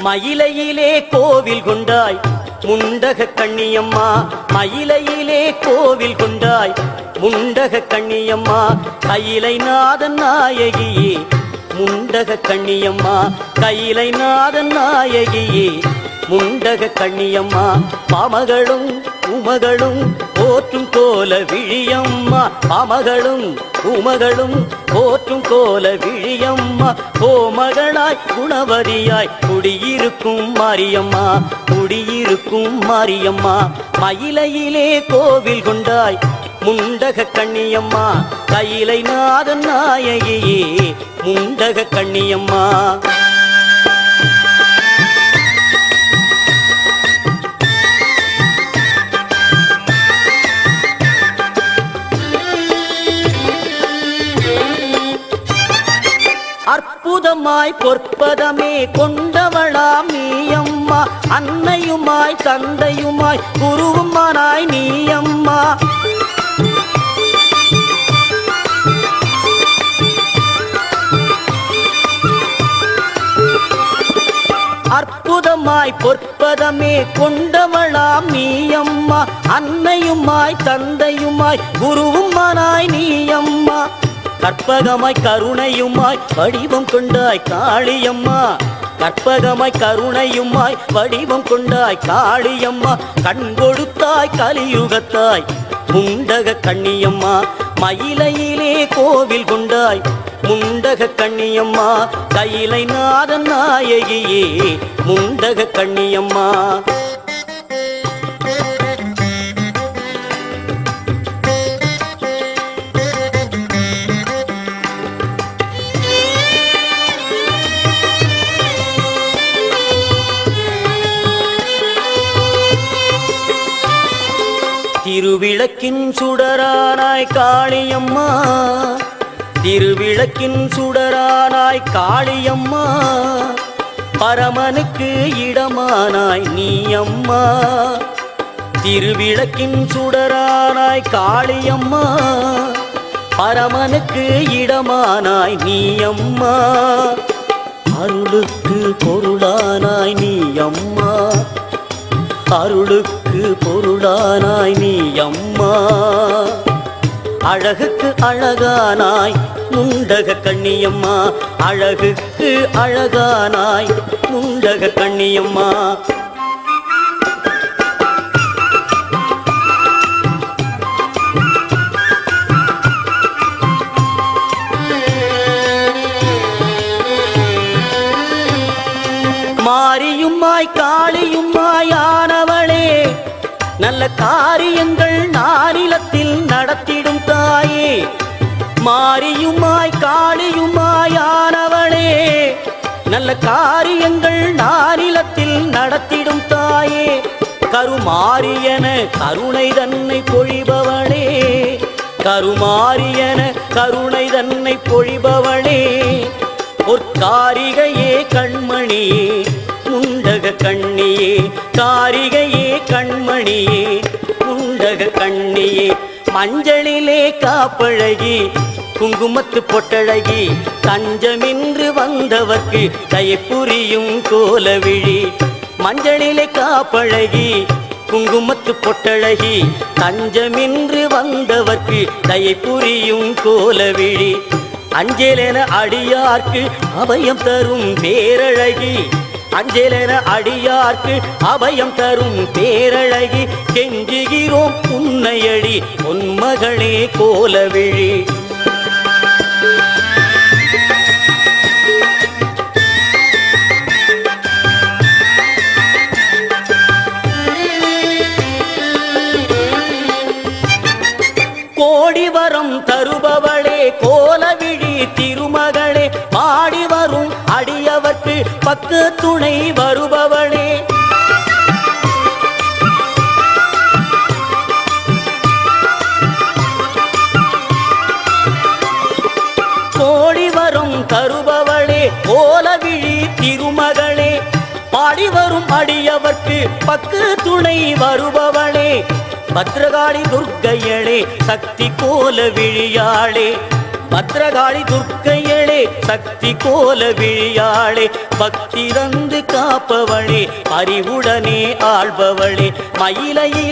மயிலையிலே கோவில் கொண்டாய் முண்டக கண்ணியம்மா, மயிலையிலே கோவில் கொண்டாய் முண்டக கண்ணியம்மா, கையிலை நாதன் நாயகியே முண்டக கண்ணியம்மா, கையிலை நாதன் நாயகியே முண்டக கண்ணியம்மா, பாமகளும் உமகளும் போற்றும் கோல விழியம்மா, பாமகளும் உமகளும் போற்றும் கோல விழியம்மா, கோமகளாய் குணவதியாய் குடியிருக்கும் மாரியம்மா, குடியிருக்கும் மாரியம்மா, மயிலையிலே கோவில் கொண்டாய் முண்டக கண்ணியம்மா, கையிலை நாதன் நாயகியே முண்டக கண்ணியம்மா. அற்புதமாய் பொற்பதமே கொண்டவளாம் நீயம்மா, அன்னையுமாய் தந்தையுமாய் குருவுமானாய் நீயம்மா, அற்புதமாய் பொற்பதமே கொண்டவளாம் நீயம்மா, அன்னையுமாய் தந்தையுமாய் குருவுமானாய் நீயம்மா, கற்பகமாய் கருணையுமாய் வடிவம் கொண்டாய் காளியம்மா, கற்பகமாய் கருணையுமாய் வடிவம் கொண்டாய் காளியம்மா, கண் கொடுத்தாய் கலியுகத்தாய் முண்டக கண்ணியம்மா, மயிலையிலே கோவில் கொண்டாய் முண்டக கண்ணியம்மா, கையிலை நாதன் நாயகியே முண்டக கண்ணியம்மா. திருவிளக்கின் சுடரானாய் காளியம்மா, திருவிளக்கின் சுடரானாய் காளியம்மா, பரமனுக்கு இடமானாய் நீயம்மா, திருவிளக்கின் சுடரானாய் காளியம்மா, பரமனுக்கு இடமானாய் நீயம்மா, அருளுக்கு பொருளானாய் நீயம்மா, அருளுக்கு பொருளானாய் நீயம்மா, அழகுக்கு அழகானாய் முண்டக கண்ணியம்மா, அழகுக்கு அழகானாய் முண்டக கண்ணியம்மா. மாரியுமாய் காளியுமாய் ஆனவளே, நல்ல காரியங்கள் நானிலத்தில் நடத்திடும் தாயே, மாரியுமாய் காளியுமாய் ஆனவளே, நல்ல காரியங்கள் நானிலத்தில் நடத்திடும் தாயே, கருமாரியன கருணை தன்னை பொழிபவளே, கருமாரியன கருணை தன்னை பொழிபவளே, பொற்காரிகையே கண்மணியே முண்டக கண்ணியே, காரிகையே கண்மணியே முண்டக கண்ணியே, மஞ்சளிலே காப்பழகி குங்குமத்து பொட்டழகி, தஞ்சமின்று வந்தவர்க்கு தயை புரியும் கோலவிழி, மஞ்சளிலே காப்பழகி குங்குமத்து பொட்டழகி, தஞ்சமின்று வந்தவர்க்கு தயை புரியும் கோலவிழி, அஞ்சலென அடியார்க்கு அபயம் தரும் பேரழகி, அஞ்சலென அடியார்க்கு அபயம் தரும் பேரழகி, கெஞ்சுகிறோம் உன்னையடி உன்மகளே கோலவிழி. கோடிவரம் தருபவளே கோலவிழி திருமகளே, பாடி வரும் அடியவர்க்கு பக்கு துணை வருபவளே, கோடிவரம் தருபவளே கோலவிழி திருமகளே, பாடி வரும் அடியவர்க்கு பக்கு துணை வருபவளே, பத்ரகாளி துர்க்கையளே சக்தி கோல விழியாளே, பத்ரகாளி துர்க்கையளே சக்தி கோல விழியாளே பக்தி தந்து காப்பவளே அறிவுடனே ஆள்பவளே மயிலையில்